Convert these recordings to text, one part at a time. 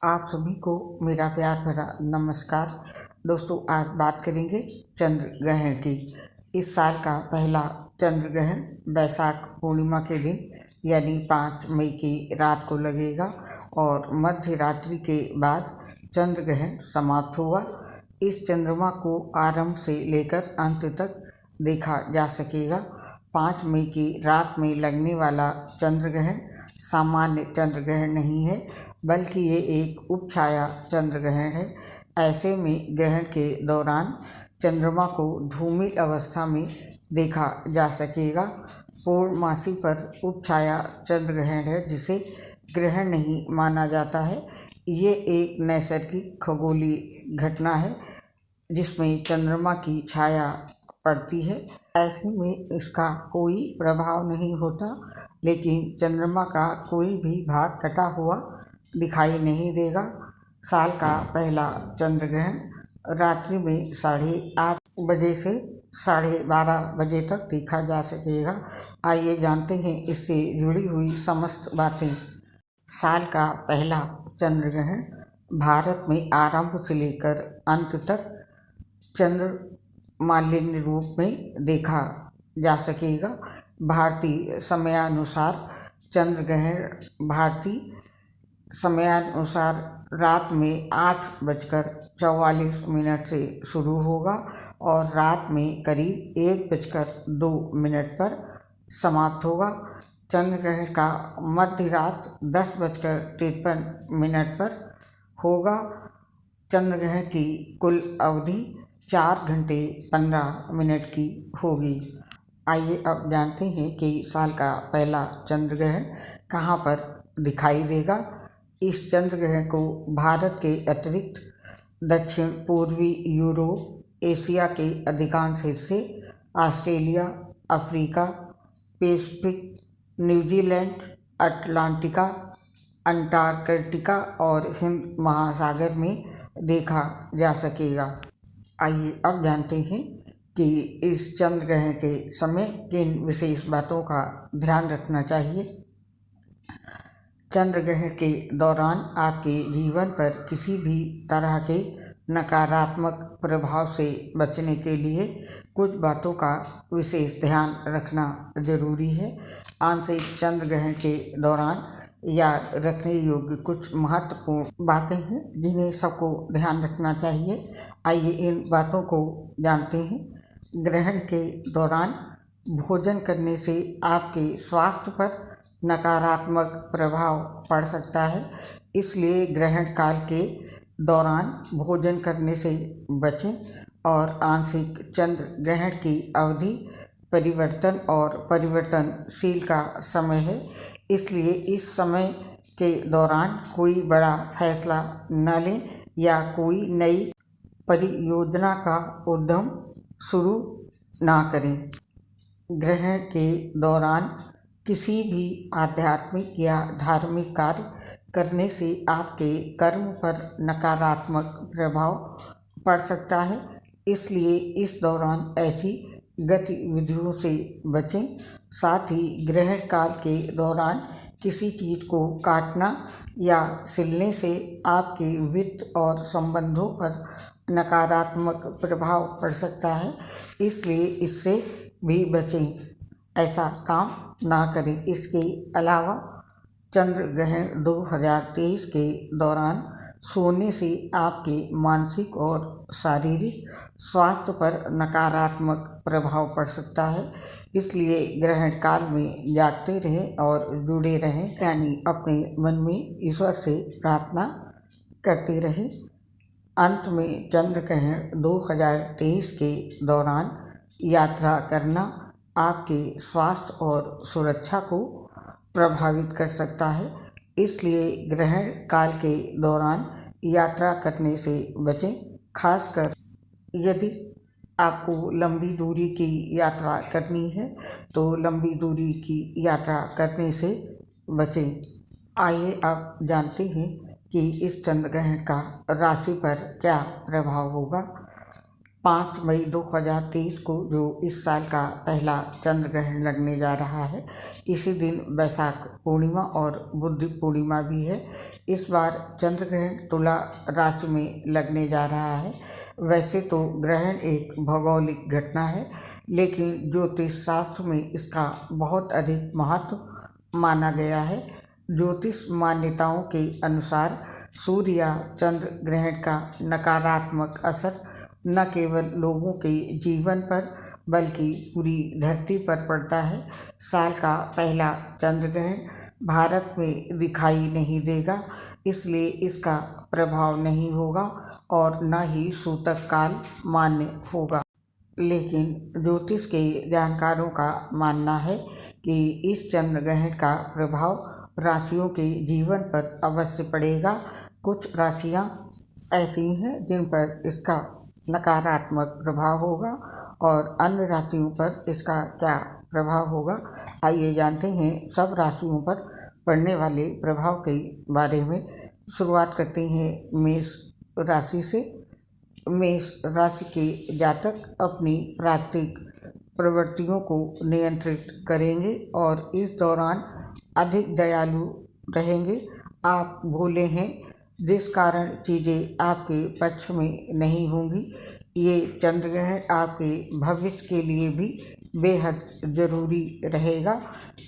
आप सभी को मेरा प्यार भरा नमस्कार। दोस्तों, आज बात करेंगे चंद्र ग्रहण की। इस साल का पहला चंद्र ग्रहण वैशाख पूर्णिमा के दिन यानी 5 मई की रात को लगेगा और मध्य रात्रि के बाद चंद्र ग्रहण समाप्त होगा। इस चंद्रमा को आरंभ से लेकर अंत तक देखा जा सकेगा। 5 मई की रात में लगने वाला चंद्र ग्रहण सामान्य चंद्र ग्रहण नहीं है, बल्कि ये एक उपछाया चंद्र ग्रहण है। ऐसे में ग्रहण के दौरान चंद्रमा को धूमिल अवस्था में देखा जा सकेगा। पूर्णमासी पर उपछाया चंद्र ग्रहण है, जिसे ग्रहण नहीं माना जाता है। ये एक नैसर्गिक खगोलीय घटना है जिसमें चंद्रमा की छाया पड़ती है। ऐसे में इसका कोई प्रभाव नहीं होता, लेकिन चंद्रमा का कोई भी भाग कटा हुआ दिखाई नहीं देगा। साल का पहला चंद्र ग्रहण रात्रि में 8:30 बजे से 12:30 बजे तक देखा जा सकेगा। आइए जानते हैं इससे जुड़ी हुई समस्त बातें। साल का पहला चंद्र ग्रहण भारत में आरंभ से लेकर अंत तक चंद्रमालिन्य रूप में देखा जा सकेगा। भारतीय समयानुसार चंद्र ग्रहण भारतीय समयानुसार रात में 8:44 से शुरू होगा और रात में करीब 1:02 पर समाप्त होगा। चंद्र ग्रहण का मध्य रात 10:53 पर होगा। चंद्र ग्रहण की कुल अवधि 4 घंटे 15 मिनट की होगी। आइए अब जानते हैं कि साल का पहला चंद्र ग्रहण कहाँ पर दिखाई देगा। इस चंद्र ग्रहण को भारत के अतिरिक्त दक्षिण पूर्वी यूरोप, एशिया के अधिकांश हिस्से, Australia, Africa, Pacific, New Zealand, Atlantica, Antarctica और हिंद महासागर में देखा जा सकेगा। आइए अब जानते हैं कि इस चंद्र ग्रहण के समय किन विशेष बातों का ध्यान रखना चाहिए। चंद्र ग्रहण के दौरान आपके जीवन पर किसी भी तरह के नकारात्मक प्रभाव से बचने के लिए कुछ बातों का विशेष ध्यान रखना जरूरी है। आंशिक चंद्र ग्रहण के दौरान याद रखने योग्य कुछ महत्वपूर्ण बातें हैं जिन्हें सबको ध्यान रखना चाहिए। आइए इन बातों को जानते हैं। ग्रहण के दौरान भोजन करने से आपके स्वास्थ्य पर नकारात्मक प्रभाव पड़ सकता है, इसलिए ग्रहण काल के दौरान भोजन करने से बचें। और आंशिक चंद्र ग्रहण की अवधि परिवर्तन और परिवर्तनशील का समय है, इसलिए इस समय के दौरान कोई बड़ा फैसला न लें या कोई नई परियोजना का उद्यम शुरू ना करें। ग्रहण के दौरान किसी भी आध्यात्मिक या धार्मिक कार्य करने से आपके कर्म पर नकारात्मक प्रभाव पड़ सकता है, इसलिए इस दौरान ऐसी गतिविधियों से बचें। साथ ही ग्रहण काल के दौरान किसी चीज़ को काटना या सिलने से आपके वित्त और संबंधों पर नकारात्मक प्रभाव पड़ सकता है, इसलिए इससे भी बचें, ऐसा काम ना करें। इसके अलावा चंद्र ग्रहण 2023 के दौरान सोने से आपके मानसिक और शारीरिक स्वास्थ्य पर नकारात्मक प्रभाव पड़ सकता है, इसलिए ग्रहण काल में जागते रहें और जुड़े रहें, यानी अपने मन में ईश्वर से प्रार्थना करते रहें। अंत में चंद्र ग्रहण 2023 के दौरान यात्रा करना आपके स्वास्थ्य और सुरक्षा को प्रभावित कर सकता है, इसलिए ग्रहण काल के दौरान यात्रा करने से बचें। खासकर यदि आपको लंबी दूरी की यात्रा करनी है तो लंबी दूरी की यात्रा करने से बचें। आइए अब जानते हैं कि इस चंद्र ग्रहण का राशि पर क्या प्रभाव होगा। 5 मई 2023 को जो इस साल का पहला चंद्र ग्रहण लगने जा रहा है, इसी दिन वैशाख पूर्णिमा और बुद्ध पूर्णिमा भी है। इस बार चंद्र ग्रहण तुला राशि में लगने जा रहा है। वैसे तो ग्रहण एक भौगोलिक घटना है, लेकिन ज्योतिष शास्त्र में इसका बहुत अधिक महत्व माना गया है। ज्योतिष मान्यताओं के अनुसार सूर्य या चंद्र ग्रहण का नकारात्मक असर न केवल लोगों के जीवन पर बल्कि पूरी धरती पर पड़ता है। साल का पहला चंद्र ग्रहण भारत में दिखाई नहीं देगा, इसलिए इसका प्रभाव नहीं होगा और न ही सूतक काल मान्य होगा। लेकिन ज्योतिष के जानकारों का मानना है कि इस चंद्र ग्रहण का प्रभाव राशियों के जीवन पर अवश्य पड़ेगा। कुछ राशियां ऐसी हैं जिन पर इसका नकारात्मक प्रभाव होगा और अन्य राशियों पर इसका क्या प्रभाव होगा, आइए जानते हैं सब राशियों पर पड़ने वाले प्रभाव के बारे में। शुरुआत करते हैं मेष राशि से। मेष राशि के जातक अपनी प्राकृतिक प्रवृत्तियों को नियंत्रित करेंगे और इस दौरान अधिक दयालु रहेंगे। आप भोले हैं, जिस कारण चीज़ें आपके पक्ष में नहीं होंगी। ये चंद्र ग्रहण आपके भविष्य के लिए भी बेहद ज़रूरी रहेगा।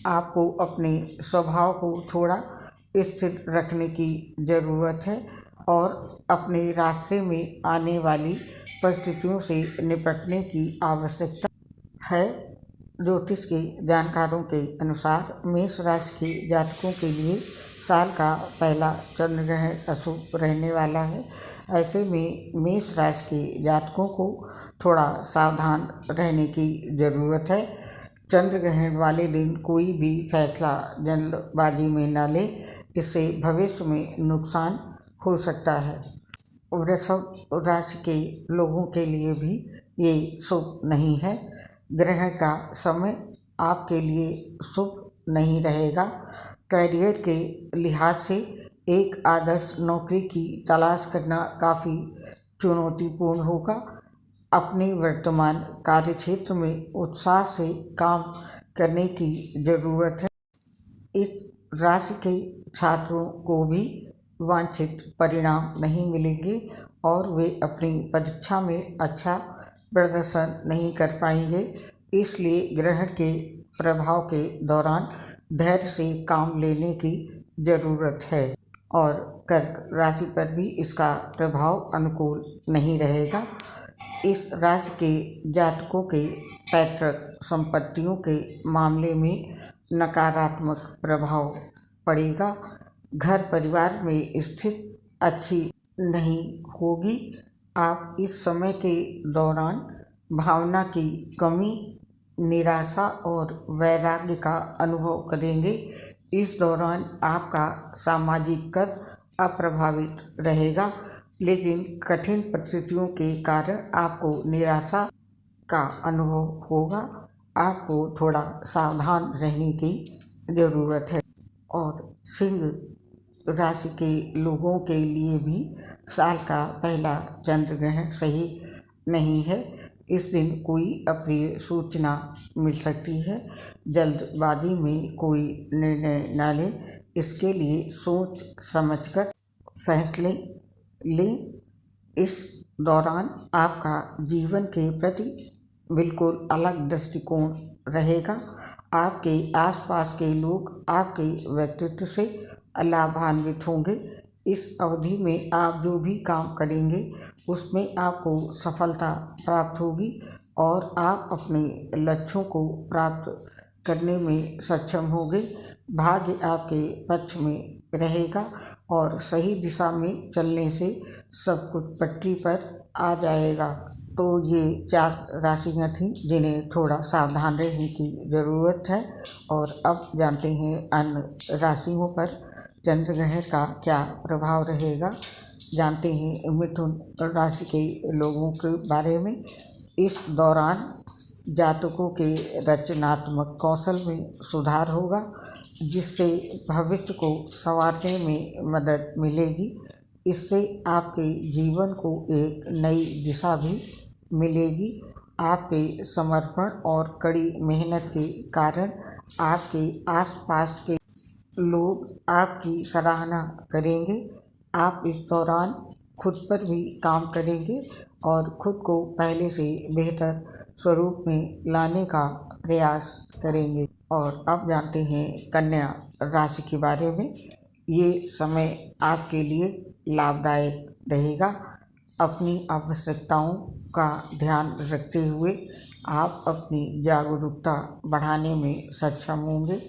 आपको अपने स्वभाव को थोड़ा स्थिर रखने की ज़रूरत है और अपने रास्ते में आने वाली परिस्थितियों से निपटने की आवश्यकता है। ज्योतिष के जानकारों के अनुसार मेष राशि के जातकों के लिए साल का पहला चंद्र ग्रहण अशुभ रहने वाला है। ऐसे में मेष राशि के जातकों को थोड़ा सावधान रहने की ज़रूरत है। चंद्र ग्रहण वाले दिन कोई भी फैसला जल्दबाजी में न ले, इससे भविष्य में नुकसान हो सकता है। वृषभ राशि के लोगों के लिए भी ये शुभ नहीं है। ग्रहण का समय आपके लिए शुभ नहीं रहेगा। करियर के लिहाज से एक आदर्श नौकरी की तलाश करना काफ़ी चुनौतीपूर्ण होगा। अपने वर्तमान कार्यक्षेत्र में उत्साह से काम करने की ज़रूरत है। इस राशि के छात्रों को भी वांछित परिणाम नहीं मिलेंगे और वे अपनी परीक्षा में अच्छा प्रदर्शन नहीं कर पाएंगे। इसलिए ग्रहण के प्रभाव के दौरान धैर्य से काम लेने की ज़रूरत है और कर्क राशि पर भी इसका प्रभाव अनुकूल नहीं रहेगा। इस राशि के जातकों के पैतृक संपत्तियों के मामले में नकारात्मक प्रभाव पड़ेगा। घर परिवार में स्थिति अच्छी नहीं होगी। आप इस समय के दौरान भावना की कमी, निराशा और वैराग्य का अनुभव करेंगे। इस दौरान आपका सामाजिक कद अप्रभावित रहेगा, लेकिन कठिन परिस्थितियों के कारण आपको निराशा का अनुभव होगा। आपको थोड़ा सावधान रहने की ज़रूरत है। और सिंह राशि के लोगों के लिए भी साल का पहला चंद्र ग्रहण सही नहीं है। इस दिन कोई अप्रिय सूचना मिल सकती है। जल्दबाजी में कोई निर्णय न लें, इसके लिए सोच समझकर फैसले लें। इस दौरान आपका जीवन के प्रति बिल्कुल अलग दृष्टिकोण रहेगा। आपके आसपास के लोग आपके व्यक्तित्व से लाभान्वित होंगे। इस अवधि में आप जो भी काम करेंगे उसमें आपको सफलता प्राप्त होगी और आप अपने लक्ष्यों को प्राप्त करने में सक्षम होंगे। भाग्य आपके पक्ष में रहेगा और सही दिशा में चलने से सब कुछ पटरी पर आ जाएगा। तो ये 4 राशियाँ थीं जिन्हें थोड़ा सावधान रहने की ज़रूरत है। और अब जानते हैं अन्य राशियों पर चंद्र ग्रहण का क्या प्रभाव रहेगा। जानते हैं मिथुन राशि के लोगों के बारे में। इस दौरान जातकों के रचनात्मक कौशल में सुधार होगा, जिससे भविष्य को संवारने में मदद मिलेगी। इससे आपके जीवन को एक नई दिशा भी मिलेगी। आपके समर्पण और कड़ी मेहनत के कारण आपके आसपास के लोग आपकी सराहना करेंगे। आप इस दौरान खुद पर भी काम करेंगे और खुद को पहले से बेहतर स्वरूप में लाने का प्रयास करेंगे। और अब जानते हैं कन्या राशि के बारे में। ये समय आपके लिए लाभदायक रहेगा। अपनी आवश्यकताओं का ध्यान रखते हुए आप अपनी जागरूकता बढ़ाने में सक्षम होंगे।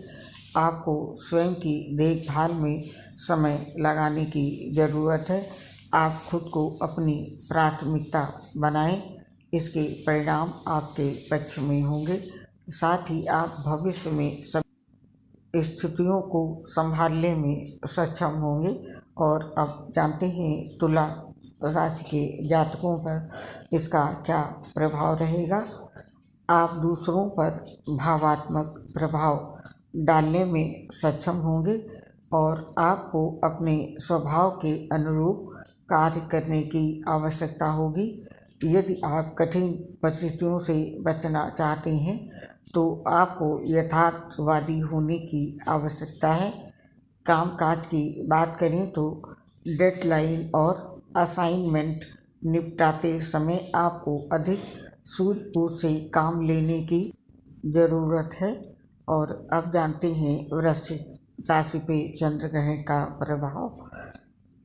आपको स्वयं की देखभाल में समय लगाने की ज़रूरत है। आप खुद को अपनी प्राथमिकता बनाएं, इसके परिणाम आपके पक्ष में होंगे। साथ ही आप भविष्य में सब स्थितियों को संभालने में सक्षम होंगे। और अब जानते हैं तुला राशि के जातकों पर इसका क्या प्रभाव रहेगा। आप दूसरों पर भावात्मक प्रभाव डालने में सक्षम होंगे और आपको अपने स्वभाव के अनुरूप कार्य करने की आवश्यकता होगी। यदि आप कठिन परिस्थितियों से बचना चाहते हैं तो आपको यथार्थवादी होने की आवश्यकता है। कामकाज की बात करें तो डेडलाइन और असाइनमेंट निपटाते समय आपको अधिक सूझबूझ से काम लेने की ज़रूरत है। और अब जानते हैं वृश्चिक राशि पे चंद्र ग्रहण का प्रभाव।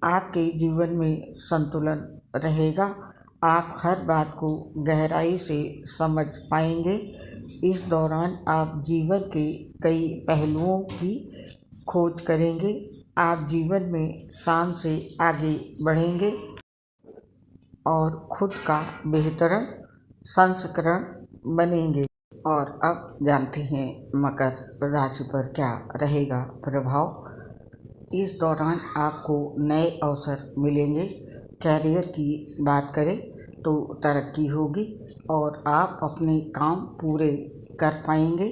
आपके जीवन में संतुलन रहेगा। आप हर बात को गहराई से समझ पाएंगे। इस दौरान आप जीवन के कई पहलुओं की खोज करेंगे। आप जीवन में शान से आगे बढ़ेंगे और खुद का बेहतर संस्करण बनेंगे। और अब जानते हैं मकर राशि पर क्या रहेगा प्रभाव। इस दौरान आपको नए अवसर मिलेंगे। कैरियर की बात करें तो तरक्की होगी और आप अपने काम पूरे कर पाएंगे।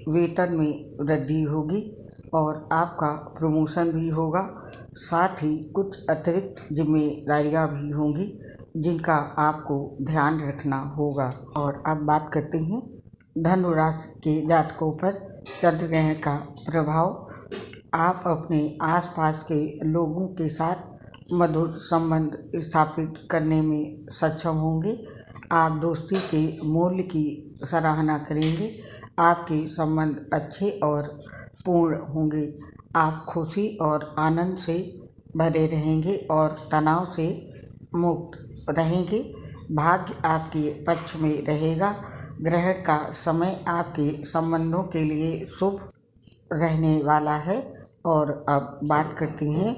वेतन में वृद्धि होगी और आपका प्रमोशन भी होगा। साथ ही कुछ अतिरिक्त जिम्मेदारियां भी होंगी जिनका आपको ध्यान रखना होगा। और अब बात करते हैं धनु राशि के जातकों पर चंद्र ग्रहण का प्रभाव। आप अपने आसपास के लोगों के साथ मधुर संबंध स्थापित करने में सक्षम होंगे। आप दोस्ती के मूल्य की सराहना करेंगे। आपके संबंध अच्छे और पूर्ण होंगे। आप खुशी और आनंद से भरे रहेंगे और तनाव से मुक्त रहेंगे। भाग्य आपके पक्ष में रहेगा। ग्रहण का समय आपके संबंधों के लिए शुभ रहने वाला है। और अब बात करते हैं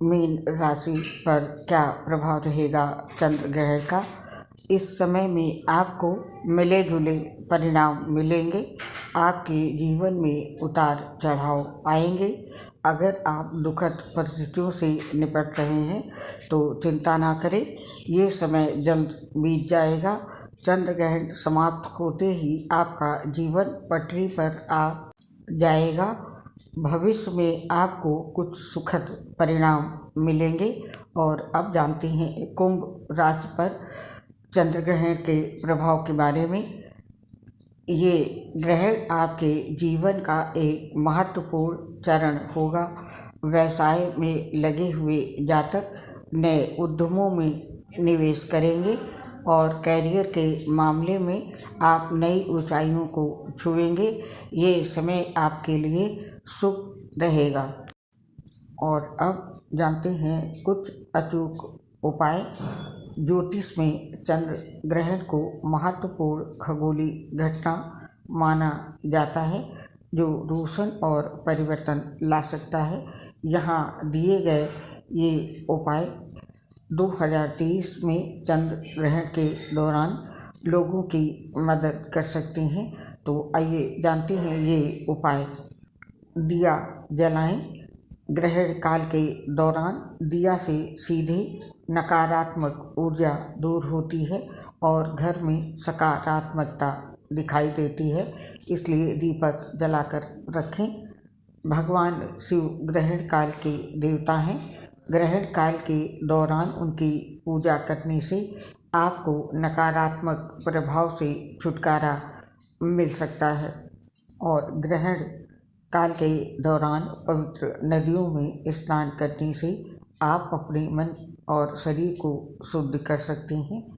मीन राशि पर क्या प्रभाव रहेगा चंद्र ग्रहण का। इस समय में आपको मिले जुले परिणाम मिलेंगे। आपके जीवन में उतार चढ़ाव आएंगे। अगर आप दुखद परिस्थितियों से निपट रहे हैं तो चिंता ना करें, ये समय जल्द बीत जाएगा। चंद्र ग्रहण समाप्त होते ही आपका जीवन पटरी पर आ जाएगा। भविष्य में आपको कुछ सुखद परिणाम मिलेंगे। और अब जानते हैं कुंभ राशि पर चंद्र ग्रहण के प्रभाव के बारे में। ये ग्रहण आपके जीवन का एक महत्वपूर्ण चरण होगा। व्यवसाय में लगे हुए जातक नए उद्यमों में निवेश करेंगे और कैरियर के मामले में आप नई ऊंचाइयों को छुएंगे। ये समय आपके लिए शुभ रहेगा। और अब जानते हैं कुछ अचूक उपाय। ज्योतिष में चंद्र ग्रहण को महत्वपूर्ण खगोलीय घटना माना जाता है जो रोशन और परिवर्तन ला सकता है। यहाँ दिए गए ये उपाय 2023 में चंद्र ग्रहण के दौरान लोगों की मदद कर सकते हैं। तो आइए जानते हैं ये उपाय। दिया जलाएं। ग्रहण काल के दौरान दिया से सीधे नकारात्मक ऊर्जा दूर होती है और घर में सकारात्मकता दिखाई देती है, इसलिए दीपक जलाकर रखें। भगवान शिव ग्रहण काल के देवता हैं। ग्रहण काल के दौरान उनकी पूजा करने से आपको नकारात्मक प्रभाव से छुटकारा मिल सकता है। और ग्रहण काल के दौरान पवित्र नदियों में स्नान करने से आप अपने मन और शरीर को शुद्ध कर सकते हैं।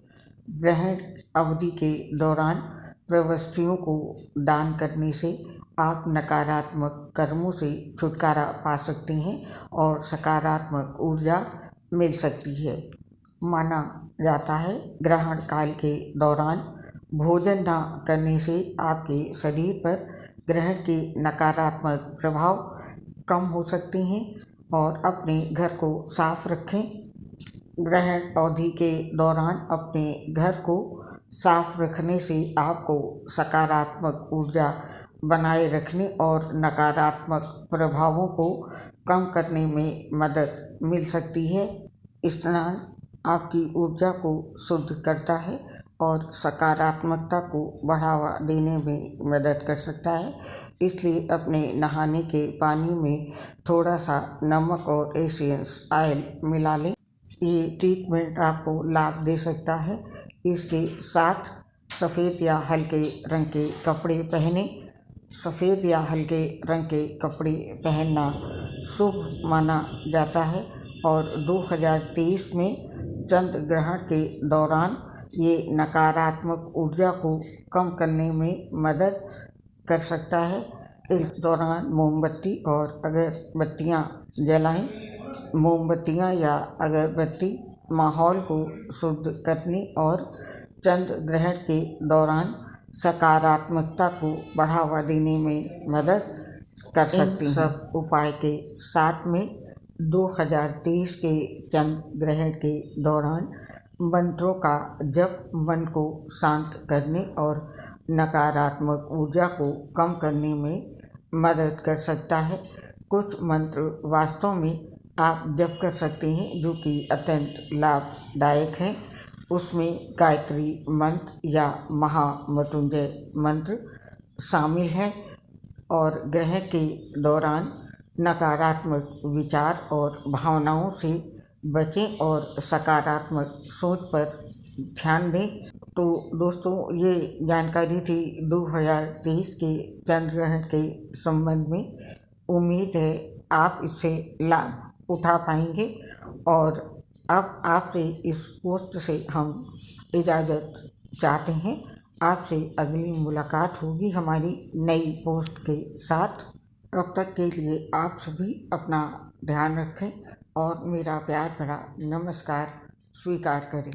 ग्रहण अवधि के दौरान प्रवृत्तियों को दान करने से आप नकारात्मक कर्मों से छुटकारा पा सकते हैं और सकारात्मक ऊर्जा मिल सकती है। माना जाता है ग्रहण काल के दौरान भोजन न करने से आपके शरीर पर ग्रहण के नकारात्मक प्रभाव कम हो सकते हैं। और अपने घर को साफ रखें। ग्रहण अवधि के दौरान अपने घर को साफ रखने से आपको सकारात्मक ऊर्जा बनाए रखने और नकारात्मक प्रभावों को कम करने में मदद मिल सकती है। स्नान आपकी ऊर्जा को शुद्ध करता है और सकारात्मकता को बढ़ावा देने में मदद कर सकता है। इसलिए अपने नहाने के पानी में थोड़ा सा नमक और एसेंस ऑयल मिला लें। ये ट्रीटमेंट आपको लाभ दे सकता है। इसके साथ सफ़ेद या हल्के रंग के कपड़े पहने। सफ़ेद या हल्के रंग के कपड़े पहनना शुभ माना जाता है और 2023 में चंद्र ग्रहण के दौरान ये नकारात्मक ऊर्जा को कम करने में मदद कर सकता है। इस दौरान मोमबत्ती और अगरबत्तियाँ जलाएं। मोमबत्तियाँ या अगरबत्ती माहौल को शुद्ध करने और चंद्र ग्रहण के दौरान सकारात्मकता को बढ़ावा देने में मदद कर सकती हैं। सब उपाय के साथ में 2023 के चंद्र ग्रहण के दौरान मंत्रों का जप मन को शांत करने और नकारात्मक ऊर्जा को कम करने में मदद कर सकता है। कुछ मंत्र वास्तव में आप जप कर सकते हैं जो कि अत्यंत लाभदायक हैं। उसमें गायत्री मंत्र या महामृत्युंजय मंत्र शामिल है। और ग्रहण के दौरान नकारात्मक विचार और भावनाओं से बचें और सकारात्मक सोच पर ध्यान दें। तो दोस्तों, ये जानकारी थी 2023 के चंद्र ग्रहण के संबंध में। उम्मीद है आप इससे लाभ उठा पाएंगे। और अब आपसे इस पोस्ट से हम इजाज़त चाहते हैं। आपसे अगली मुलाकात होगी हमारी नई पोस्ट के साथ। तब तक के लिए आप सभी अपना ध्यान रखें और मेरा प्यार भरा नमस्कार स्वीकार करें।